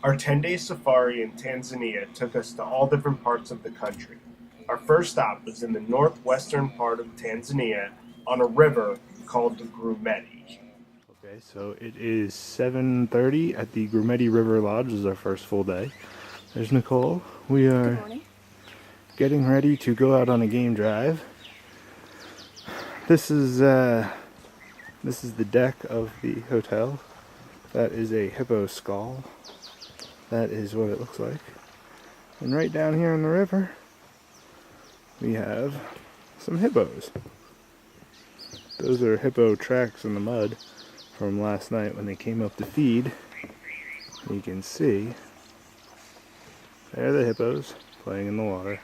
Our 10-day safari in Tanzania took us to all different parts of the country. Our first stop was in the northwestern part of Tanzania on a river called the Grumeti. Okay, so it is 7:30 at the Grumeti River Lodge. This is our first full day. There's Nicole. We are getting ready to go out on a game drive. This is the deck of the hotel. That is a hippo skull. That is what it looks like. And right down here on the river, we have some hippos. Those are hippo tracks in the mud from last night when they came up to feed. You can see, there are the hippos playing in the water.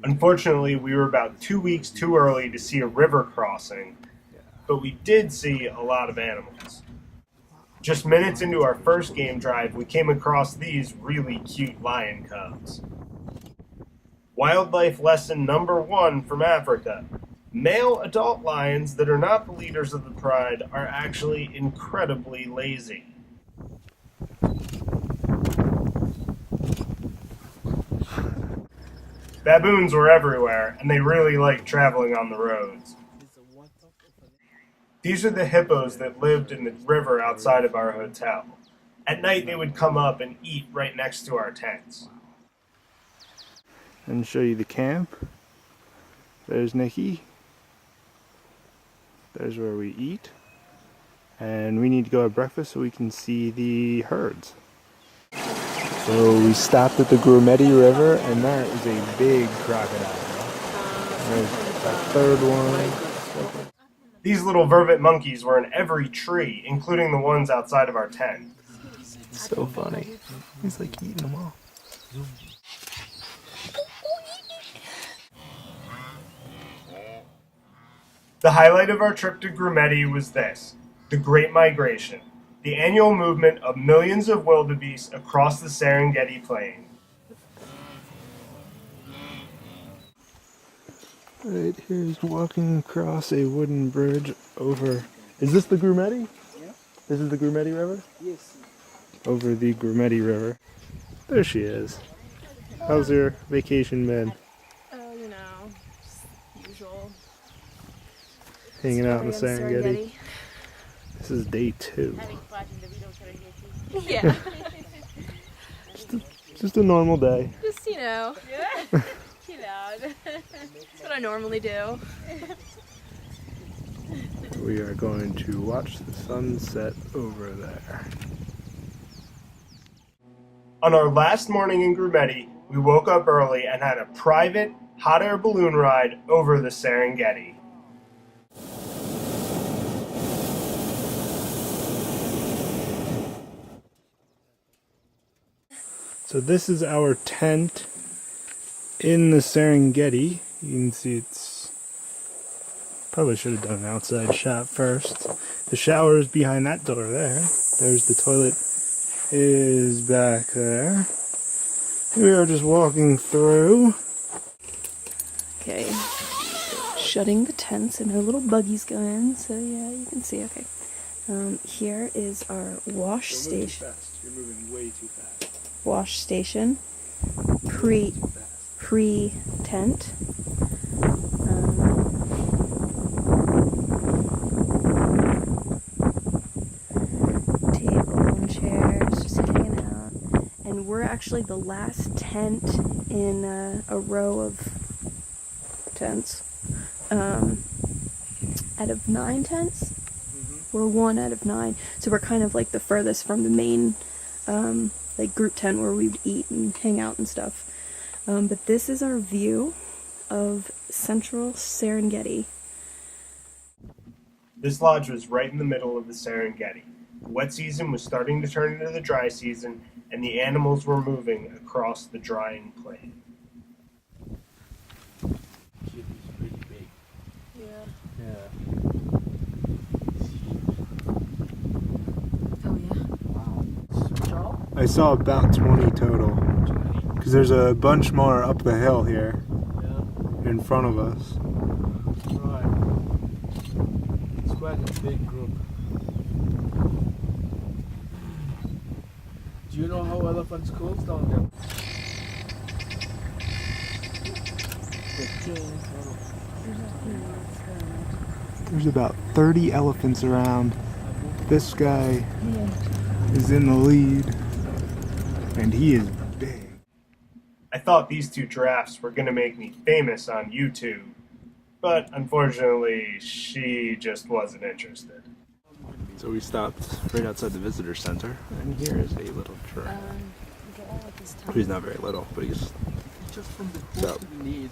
Unfortunately, we were about 2 weeks too early to see a river crossing, but we did see a lot of animals. Just minutes into our first game drive, we came across these really cute lion cubs. Wildlife lesson number 1 from Africa. Male adult lions that are not the leaders of the pride are actually incredibly lazy. Baboons were everywhere, and they really like traveling on the roads. These are the hippos that lived in the river outside of our hotel. At night, they would come up and eat right next to our tents. And show you the camp. There's Nikki. There's where we eat. And we need to go have breakfast so we can see the herds. So we stopped at the Grumeti River, and that is a big crocodile. There's a third one. These little vervet monkeys were in every tree, including the ones outside of our tent. So funny. He's like eating them all. The highlight of our trip to Grumeti was this, the Great Migration, the annual movement of millions of wildebeest across the Serengeti Plain. Right here is walking across a wooden bridge over... Is this the Grumeti? Yeah. This is the Grumeti River? Yes. Over the Grumeti River. There she is. How's your vacation been? Oh, you know, just usual. Hanging out in the Serengeti. This is day 2. Yeah. Just a normal day. Just, you know. Chill out. That's what I normally do. We are going to watch the sunset over there. On our last morning in Grumeti, we woke up early and had a private hot air balloon ride over the Serengeti. So this is our tent in the Serengeti. You can see it's... Probably should have done an outside shot first. The shower is behind that door there. There's the toilet is back there. We are just walking through. Okay. Shutting the tents and our little buggies go in, so yeah, you can see, okay. Here is our wash station. You're moving way too fast. Wash station. Pre-tent. Table and chairs, just hanging out. And we're actually the last tent in a row of tents. Out of 9 tents? We're 1 out of 9. So we're kind of like the furthest from the main like group tent where we would eat and hang out and stuff. But this is our view of central Serengeti. This lodge was right in the middle of the Serengeti. The wet season was starting to turn into the dry season, and the animals were moving across the drying plain. I saw about 20 total. Because there's a bunch more up the hill here. In front of us. Right. It's quite a big group. elephant schools down there. 15. There's about 30 elephants around. This guy is in the lead, and he is big. I thought these two giraffes were going to make me famous on YouTube, but unfortunately, she just wasn't interested. So we stopped right outside the visitor center, and here is a little giraffe. He's not very little, but he's Just from the about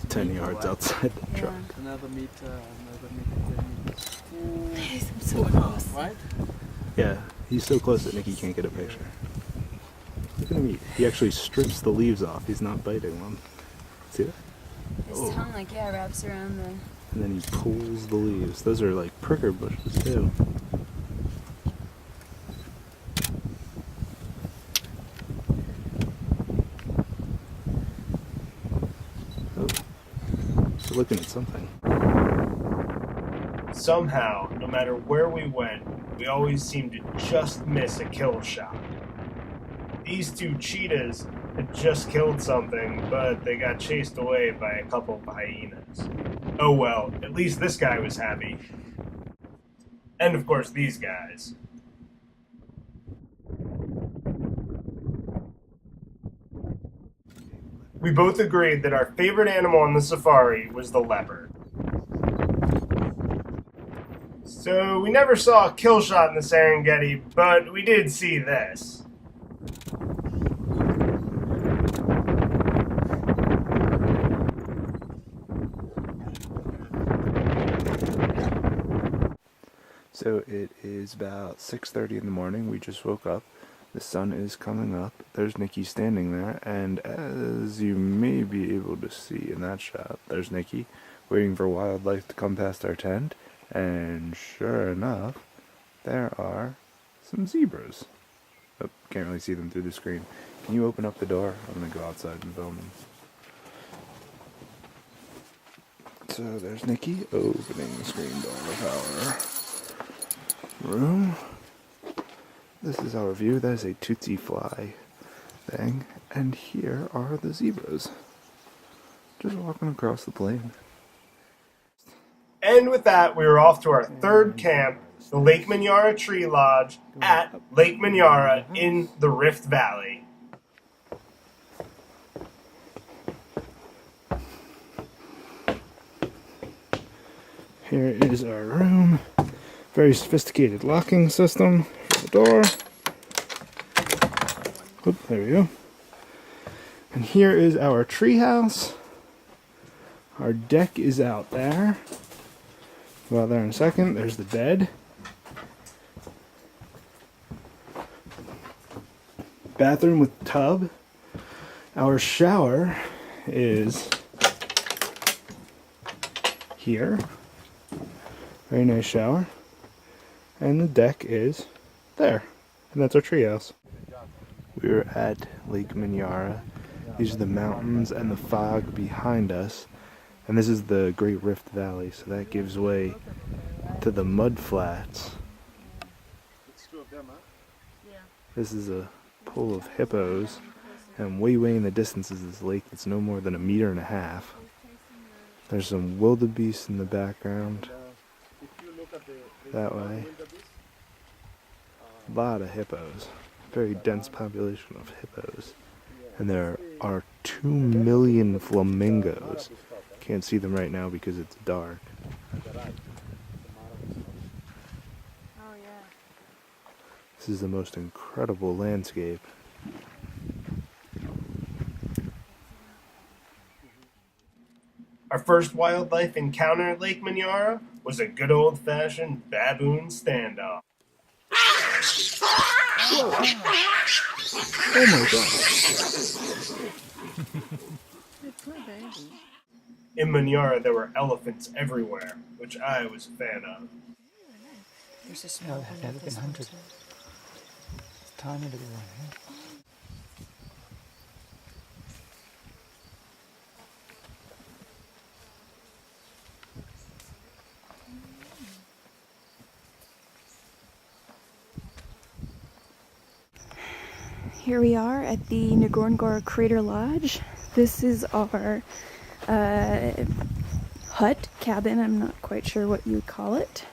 10 yards outside the truck. Another meter, 10 meters. I'm so close. Right? Yeah, he's so close that Nikki can't get a picture. Look at him eat. He actually strips the leaves off. He's not biting them. See that? His tongue, like, wraps around the... And then he pulls the leaves. Those are like pricker bushes too. Oh, he's looking at something. Somehow, no matter where we went, we always seemed to just miss a kill shot. These two cheetahs had just killed something, but they got chased away by a couple of hyenas. Oh well, at least this guy was happy. And of course these guys. We both agreed that our favorite animal on the safari was the leopard. So we never saw a kill shot in the Serengeti, but we did see this. So it is about 6:30 in the morning. We just woke up. The sun is coming up. There's Nikki standing there, and as you may be able to see in that shot, there's Nikki waiting for wildlife to come past our tent, and sure enough, there are some zebras. Oh, can't really see them through the screen. Can you open up the door? I'm gonna go outside and film them. So there's Nikki opening the screen door of our room. This is our view. That is a Tootsie Fly thing. And here are the zebras. Just walking across the plain. And with that, we were off to our third camp, the Lake Manyara Tree Lodge at Lake Manyara in the Rift Valley. Here is our room. Very sophisticated locking system for the door. Oop, there we go. And here is our treehouse. Our deck is out there. Go out there in a second. There's the bed. Bathroom with tub. Our shower is here. Very nice shower. And the deck is there. And that's our treehouse. We're at Lake Manyara. These are the mountains and the fog behind us. And this is the Great Rift Valley, so that gives way to the mud flats. This is a pool of hippos, and way in the distance is this lake that's no more than 1.5 meters. There's some wildebeest in the background. That way. A lot of hippos. Very dense population of hippos. And there are 2 million flamingos. Can't see them right now because it's dark. This is the most incredible landscape. Our first wildlife encounter at Lake Manyara was a good old-fashioned baboon standoff. Oh my god. In Manyara, there were elephants everywhere, which I was a fan of. There's a small one. There have been hundreds. Tiny little one. here we are at the Ngorongoro Crater Lodge. This is our hut, cabin, I'm not quite sure what you would call it.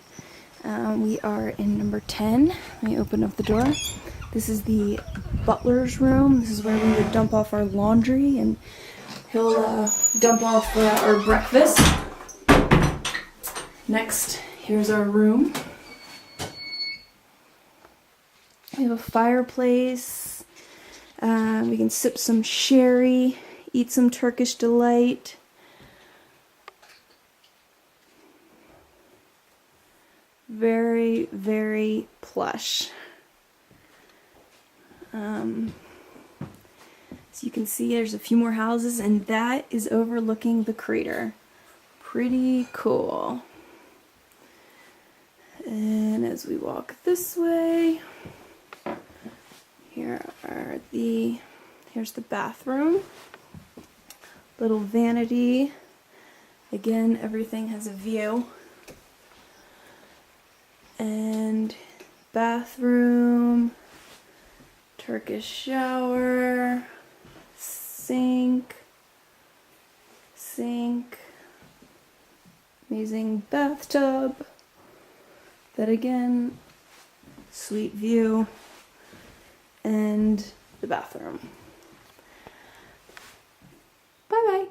We are in number 10. Let me open up the door. This is the butler's room. This is where we would dump off our laundry, and he'll dump off our breakfast. Next, here's our room. We have a fireplace. We can sip some sherry, eat some Turkish delight. Very, very plush. As you can see, there's a few more houses, and that is overlooking the crater. Pretty cool. And as we walk this way, here's the bathroom. Little vanity. Again, everything has a view. And bathroom, Turkish shower, sink, amazing bathtub. That again, sweet view, and the bathroom. Bye-bye.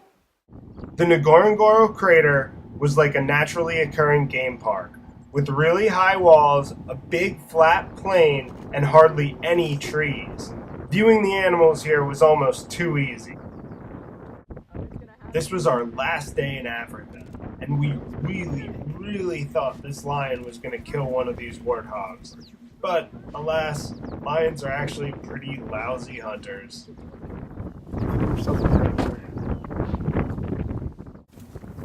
The Ngorongoro crater was like a naturally occurring game park, with really high walls, a big flat plain, and hardly any trees. Viewing the animals here was almost too easy. This was our last day in Africa, and we really thought this lion was going to kill one of these warthogs. But, alas, lions are actually pretty lousy hunters.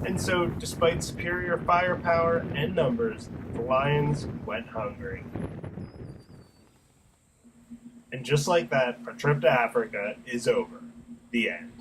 And so, despite superior firepower and numbers, the lions went hungry. And just like that, our trip to Africa is over. The end.